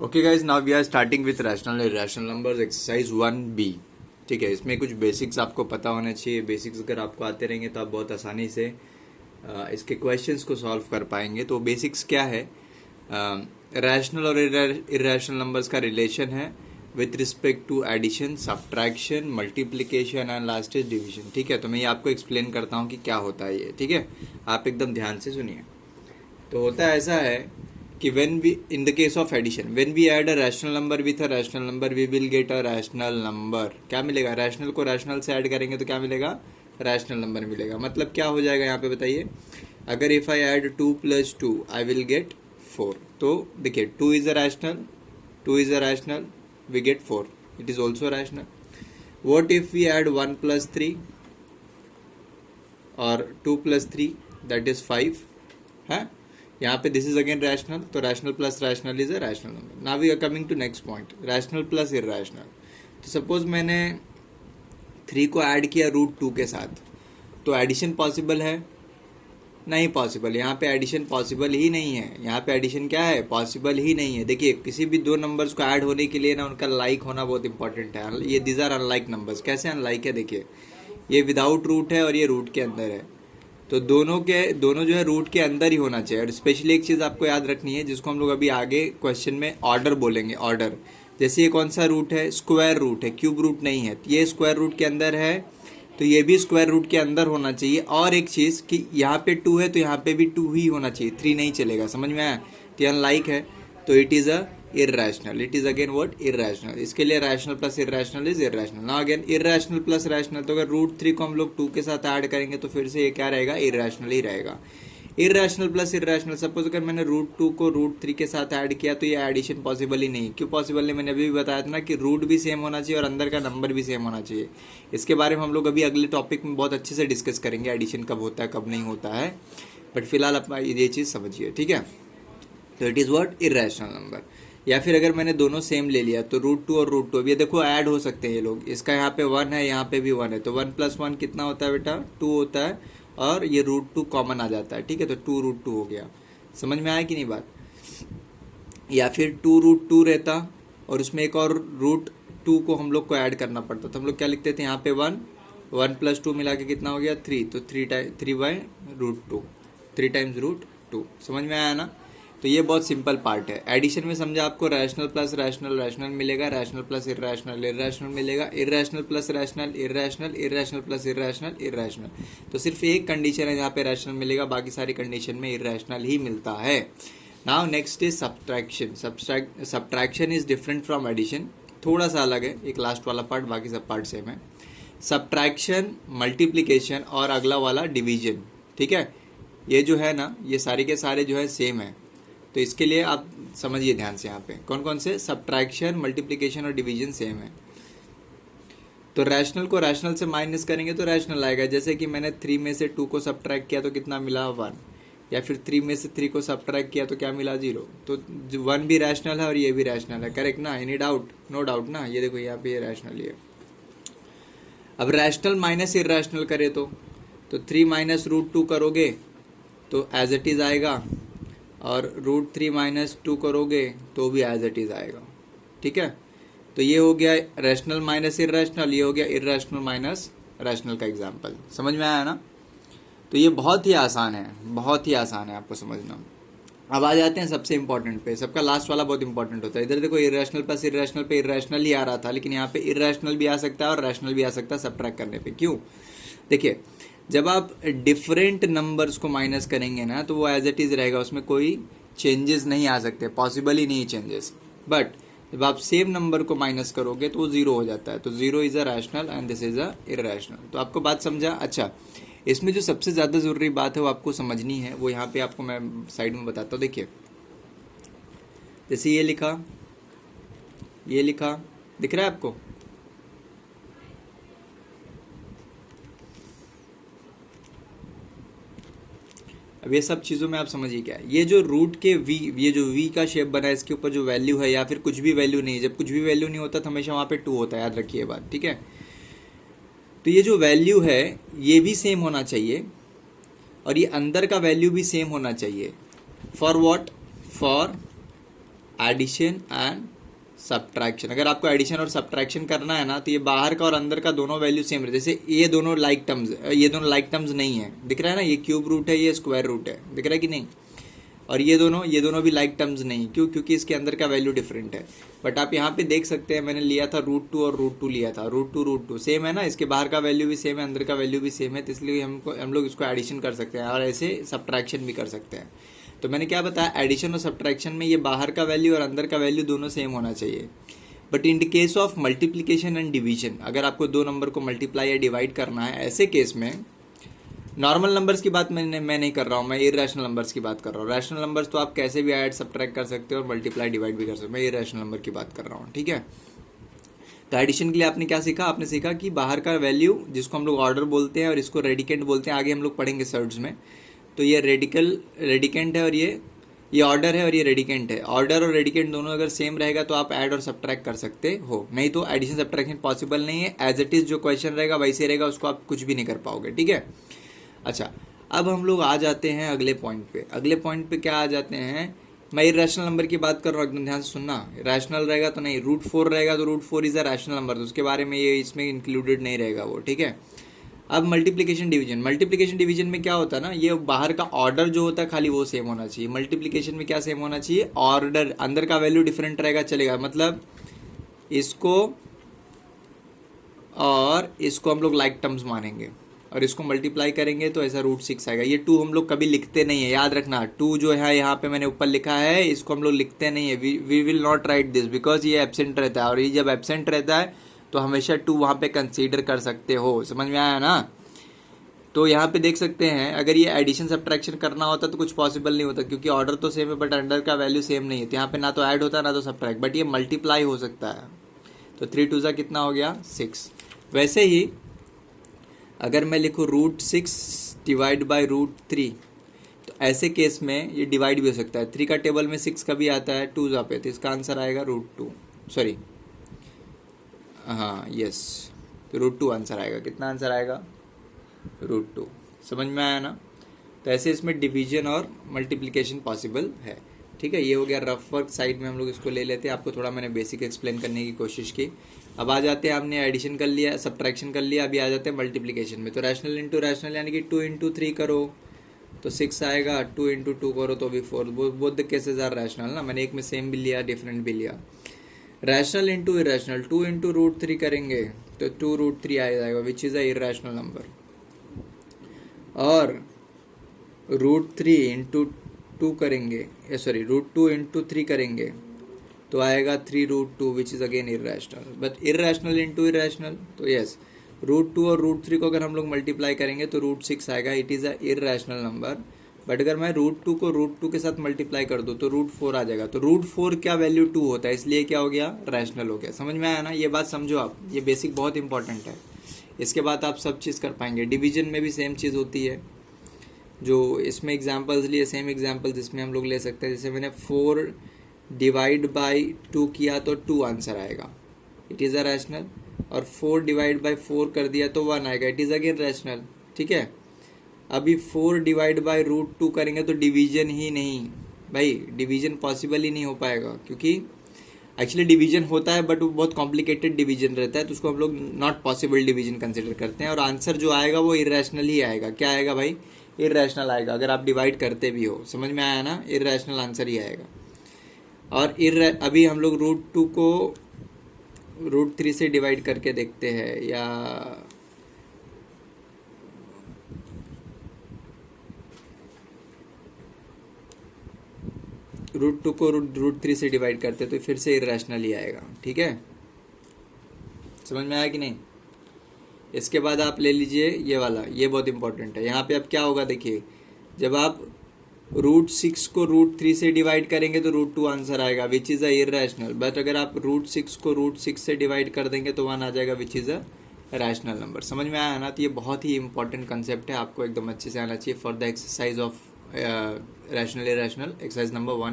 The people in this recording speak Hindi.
Okay guys, now we are starting with rational irrational numbers exercise 1B। ठीक है, इसमें कुछ बेसिक्स आपको पता होने चाहिए। बेसिक्स अगर आपको आते रहेंगे तो आप बहुत आसानी से इसके क्वेश्चंस को सॉल्व कर पाएंगे। तो बेसिक्स क्या है? रैशनल और इरैशनल नंबर्स का रिलेशन है with respect to addition, subtraction, multiplication and last is division. ठीक है, तो मैं ये आपको एक्सप्लेन करता हूँ कि क्या होता है ये। ठीक है, आप एकदम ध्यान से सुनिए। तो होता ऐसा है कि when we in the case of addition, when we add a rational number with a rational number, we will get a rational number। क्या मिलेगा? रैशनल को रैशनल से ऐड करेंगे तो क्या मिलेगा? रैशनल नंबर मिलेगा। मतलब क्या हो जाएगा यहाँ पे बताइए? अगर if I add 2 + 2 I will get 4। तो देखिए 2 is a rational, 2 is a rational, we get 4, it is also rational. What if we add 1 + 3 और 2 + 3 दैट इज 5 है। यहाँ पे दिस इज अगेन रैशनल, तो rational plus rational is a rational number. Now we are coming to next point, rational plus irrational. तो सपोज मैंने 3 को ऐड किया √2 के साथ, तो एडिशन पॉसिबल है? नहीं पॉसिबल। यहाँ पे एडिशन पॉसिबल ही नहीं है। यहाँ पे एडिशन क्या है? पॉसिबल ही नहीं है। देखिए किसी भी दो नंबर्स को ऐड होने के लिए ना उनका लाइक होना बहुत इंपॉर्टेंट है। ये दिस आर अनलाइक नंबर्स। कैसे अनलाइक है? देखिए ये विदाउट रूट है और ये रूट के अंदर है, तो दोनों जो है रूट के अंदर ही होना चाहिए। और स्पेशली एक चीज़ आपको याद रखनी है जिसको हम लोग अभी आगे क्वेश्चन में ऑर्डर बोलेंगे। ऑर्डर जैसे ये कौन सा रूट है? स्क्वायर रूट है, क्यूब रूट नहीं है। ये स्क्वायर रूट के अंदर है तो ये भी स्क्वायर रूट के अंदर होना चाहिए। और एक चीज़ कि यहाँ पे 2 है तो यहाँ पे भी 2 ही होना चाहिए, 3 नहीं चलेगा। समझ में आया? तो अनलाइक है, तो it is a irrational. It is again what? Irrational. इसके लिए rational plus irrational is irrational. Now again irrational plus rational, तो अगर √3 को हम लोग 2 के साथ ऐड करेंगे तो फिर से ये क्या रहेगा? इरैशनल ही रहेगा। इरैशनल प्लस इरैशनल, सपोज अगर मैंने √2 को √3 के साथ ऐड किया तो ये एडिशन पॉसिबल ही नहीं। क्यों पॉसिबल नहीं? मैंने अभी भी बताया था ना कि रूट भी सेम होना चाहिए और अंदर का नंबर भी सेम होना चाहिए। इसके बारे में हम लोग अभी अगले टॉपिक में बहुत अच्छे से डिस्कस करेंगे, एडिशन कब होता है कब नहीं होता है। बट फिलहाल आप ये चीज़ समझिए। ठीक है, तो it is what? Irrational number. या फिर अगर मैंने दोनों सेम ले लिया तो √2 और √2, अब ये देखो ऐड हो सकते हैं ये लोग। इसका यहाँ पे 1 है, यहाँ पे भी 1 है, तो 1 + 1 कितना होता है बेटा? 2 होता है। और ये √2 कॉमन आ जाता है। ठीक है, तो 2 √2 हो गया। समझ में आया कि नहीं बात? या फिर 2 √2 रहता और उसमें एक और √2 को हम लोग को ऐड करना पड़ता, तो हम लोग क्या लिखते थे? यहाँ पे 1 + 2 मिला के कितना हो गया? 3, तो 3/√2, 3 टाइम्स √2। समझ में आया ना? तो ये बहुत सिंपल पार्ट है। एडिशन में समझा आपको? रैशनल प्लस रैशनल रैशनल मिलेगा, रैशनल प्लस इरैशनल इरैशनल मिलेगा, irrational plus rational irrational, irrational plus irrational irrational. तो सिर्फ एक कंडीशन है जहाँ पे रैशनल मिलेगा, बाकी सारी कंडीशन में इरैशनल ही मिलता है। Now next is subtraction. Subtraction is different from addition, थोड़ा सा अलग है। एक लास्ट वाला पार्ट, बाकी सब पार्ट सेम है। सब्ट्रैक्शन, मल्टीप्लिकेशन और अगला वाला डिवीजन। ठीक है, ये जो है ना, ये सारे के सारे जो है सेम है। तो इसके लिए आप समझिए ध्यान से, यहाँ पे कौन कौन से? सब्ट्रैक्शन, मल्टीप्लिकेशन और डिवीजन सेम है। तो रैशनल को रैशनल से माइनस करेंगे तो रैशनल आएगा। जैसे कि मैंने 3 में से 2 को सब्ट्रैक्ट किया तो कितना मिला? 1। या फिर 3 में से 3 को सब्ट्रैक्ट किया तो क्या मिला? 0। तो 1 भी रैशनल है और ये भी रैशनल है। करेक्ट ना? Any doubt? नो डाउट ना? ये देखो यहाँ पे ये रैशनल है। अब रैशनल माइनस इरैशनल करे तो 3 - √2 करोगे तो एज इट इज आएगा, और √3 - 2 करोगे तो भी एज इट इज आएगा। ठीक है, तो ये हो गया रैशनल माइनस इरैशनल, ये हो गया इरैशनल माइनस रैशनल का एग्जाम्पल। समझ में आया ना? तो ये बहुत ही आसान है, बहुत ही आसान है आपको समझना। अब आ जाते हैं सबसे इंपॉर्टेंट पे। सबका लास्ट वाला बहुत इंपॉर्टेंट होता है। इधर देखो इरैशनल प्लस इरैशनल पे इरैशनल ही आ रहा था, लेकिन यहाँ पे इरैशनल भी आ सकता है और रैशनल भी आ सकता है सब्ट्रैक्ट करने पे। क्यों? देखिए जब आप डिफरेंट नंबर्स को माइनस करेंगे ना तो वो एज इट इज रहेगा, उसमें कोई चेंजेस नहीं आ सकते, पॉसिबल ही नहीं चेंजेस। बट जब आप सेम नंबर को माइनस करोगे तो वो 0 हो जाता है। तो 0 is a rational and this is a irrational. तो आपको बात समझा? अच्छा, इसमें जो सबसे ज़्यादा ज़रूरी बात है वो आपको समझनी है, वो यहाँ पे आपको मैं साइड में बताता हूँ। देखिए जैसे ये लिखा, ये लिखा, दिख रहा है आपको? अब ये सब चीज़ों में आप समझिए क्या है। ये जो रूट के वी, ये जो वी का शेप बना है, इसके ऊपर जो वैल्यू है या फिर कुछ भी वैल्यू नहीं है, जब कुछ भी वैल्यू नहीं होता तो हमेशा वहाँ पे 2 होता है, याद रखिए बात। ठीक है, तो ये जो वैल्यू है ये भी सेम होना चाहिए और ये अंदर का वैल्यू भी सेम होना चाहिए। For what? For addition and subtraction. अगर आपको एडिशन और सब्ट्रैक्शन करना है ना, तो ये बाहर का और अंदर का दोनों वैल्यू सेम रहे। जैसे ये दोनों लाइक टर्म्स नहीं है, दिख रहा है ना, ये क्यूब रूट है, ये स्क्वायर रूट है, दिख रहा है कि नहीं। और ये दोनों भी लाइक टर्म्स नहीं, क्यों? क्योंकि इसके अंदर का वैल्यू डिफरेंट है। बट आप यहाँ पे देख सकते हैं, मैंने लिया था √2 और √2 लिया था, √2 सेम है ना, इसके बाहर का वैल्यू भी सेम है, अंदर का वैल्यू भी सेम है, तो इसलिए हम लोग इसको एडिशन कर सकते हैं और ऐसे सब्ट्रैक्शन भी कर सकते हैं। तो मैंने क्या बताया, एडिशन और सब्ट्रैक्शन में ये बाहर का वैल्यू और अंदर का वैल्यू दोनों सेम होना चाहिए। But in case of multiplication and division, अगर आपको दो नंबर को मल्टीप्लाई या डिवाइड करना है, ऐसे केस में नॉर्मल नंबर्स की बात मैं नहीं कर रहा हूँ, मैं इरेशनल नंबर्स की बात कर रहा हूँ। रैशनल नंबर्स तो आप कैसे भी ऐड सब्ट्रैक्ट कर सकते हो और मल्टीप्लाई डिवाइड भी कर सकते हो, मैं इरेशनल नंबर की बात कर रहा हूँ, ठीक है। तो एडिशन के लिए आपने क्या सीखा, आपने सीखा कि बाहर का वैल्यू जिसको हम लोग ऑर्डर बोलते हैं और इसको रेडिकेंट बोलते हैं, आगे हम लोग पढ़ेंगे सर्ड्स में। तो ये रेडिकेंट है और ये ऑर्डर है और ये रेडिकेंट है। ऑर्डर और रेडिकेंट दोनों अगर सेम रहेगा तो आप ऐड और सब्ट्रैक्ट कर सकते हो, नहीं तो एडिशन सब्ट्रैक्शन पॉसिबल नहीं है। एज इट इज जो क्वेश्चन रहेगा वैसे रहेगा, उसको आप कुछ भी नहीं कर पाओगे, ठीक है। अच्छा, अब हम लोग आ जाते हैं अगले पॉइंट पे। अगले पॉइंट पे क्या आ जाते हैं, मैं इरेशनल नंबर की बात कर रहा हूँ, एकदम ध्यान से सुनना। रैशनल रहेगा तो नहीं, √4 रहेगा तो √4 इज अ रैशनल नंबर, तो उसके बारे में ये इसमें इंक्लूडेड नहीं रहेगा वो, ठीक है। अब मल्टीप्लिकेशन डिवीजन में क्या होता है ना, ये बाहर का ऑर्डर जो होता है खाली वो सेम होना चाहिए। मल्टीप्लिकेशन में क्या सेम होना चाहिए, ऑर्डर, अंदर का वैल्यू डिफरेंट रहेगा चलेगा। मतलब इसको और इसको हम लोग लाइक टर्म्स मानेंगे और इसको मल्टीप्लाई करेंगे तो ऐसा √6 आएगा। ये 2 हम लोग कभी लिखते नहीं है, याद रखना। 2 जो है यहाँ पे मैंने ऊपर लिखा है, इसको हम लोग लिखते नहीं है। We will not write this, because ये एब्सेंट रहता है, और ये जब एब्सेंट रहता है तो हमेशा 2 वहाँ पे कंसीडर कर सकते हो। समझ में आया ना। तो यहाँ पे देख सकते हैं, अगर ये एडिशन सब्ट्रैक्शन करना होता तो कुछ पॉसिबल नहीं होता, क्योंकि ऑर्डर तो सेम है बट अंडर का वैल्यू सेम नहीं है, तो यहाँ पे ना तो ऐड होता है ना तो सब्ट्रैक्ट, बट ये मल्टीप्लाई हो सकता है। तो 3 2 जा कितना हो गया, 6। वैसे ही अगर मैं लिखूँ √6 डिवाइड बाई √3, तो ऐसे केस में ये डिवाइड भी हो सकता है। 3 का टेबल में 6 कभी आता है 2 जा पे, तो इसका आंसर आएगा √2, सॉरी हाँ यस, तो √2 आंसर आएगा। कितना आंसर आएगा, √2। समझ में आया ना। तो ऐसे इसमें डिवीजन और मल्टीप्लिकेशन पॉसिबल है, ठीक है। ये हो गया रफ वर्क, साइड में हम लोग इसको ले लेते हैं। आपको थोड़ा मैंने बेसिक एक्सप्लेन करने की कोशिश की। अब आ जाते हैं, हमने एडिशन कर लिया, सब्ट्रैक्शन कर लिया, अभी आ जाते हैं मल्टीप्लिकेशन में। तो रैशनल इंटू रैशनल, यानी कि 2 × 3 करो तो 6 आएगा, 2 × 2 करो तो भी 4। Both the cases are rational ना, मैंने एक में सेम भी लिया डिफरेंट भी लिया। रैशनल इंटू इरेशनल, 2 × √3 करेंगे तो 2√3 आ जाएगा, which is a irrational number. और √3 × 2 करेंगे, सॉरी √2 × 3 करेंगे तो आएगा 3√2, which is again irrational. But irrational into irrational, तो यस, √2 और √3 को अगर हम लोग मल्टीप्लाई करेंगे तो √6 आएगा, it is a irrational number. But अगर मैं √2 को √2 के साथ मल्टीप्लाई कर दूँ तो √4 आ जाएगा। तो √4 क्या वैल्यू 2 होता है, इसलिए क्या हो गया, रैशनल हो गया। समझ में आया ना, ये बात समझो आप, ये बेसिक बहुत इंपॉर्टेंट है। इसके बाद आप सब चीज़ कर पाएंगे। डिवीजन में भी सेम चीज़ होती है, जो इसमें एग्जांपल्स लिए सेम एग्जांपल्स इसमें हम लोग ले सकते हैं। जैसे मैंने 4 डिवाइड बाई 2 किया तो 2 आंसर आएगा, इट इज़ अ रैशनल। और 4 डिवाइड बाई 4 कर दिया तो 1 आएगा, इट इज़ अगेन रैशनल, ठीक है। अभी 4 डिवाइड बाई √2 करेंगे तो डिवीजन ही नहीं भाई, डिवीजन पॉसिबल ही नहीं हो पाएगा, क्योंकि एक्चुअली डिवीजन होता है बट वो बहुत कॉम्प्लिकेटेड डिवीजन रहता है, तो उसको हम लोग नॉट पॉसिबल डिवीजन कंसिडर करते हैं। और आंसर जो आएगा वो इरेशनल ही आएगा। क्या आएगा भाई, इरेशनल आएगा, अगर आप डिवाइड करते भी हो। समझ में आया ना, इरेशनल आंसर ही आएगा। और अभी हम लोग √2 को √3 से डिवाइड करके देखते हैं, या √2 को √3 से डिवाइड करते तो फिर से इरेशनल ही आएगा, ठीक है। समझ में आया कि नहीं। इसके बाद आप ले लीजिए ये वाला, ये बहुत इंपॉर्टेंट है। यहाँ पे अब क्या होगा देखिए, जब आप √6 को √3 से डिवाइड करेंगे तो √2 आंसर आएगा, which is a irrational. But अगर आप √6 को √6 से डिवाइड कर देंगे तो 1 आ जाएगा, which is a rational number. समझ में आया ना। तो ये बहुत ही इंपॉर्टेंट कंसेप्ट है, आपको एकदम अच्छे से आना चाहिए for the exercise of rational irrational, exercise number 1।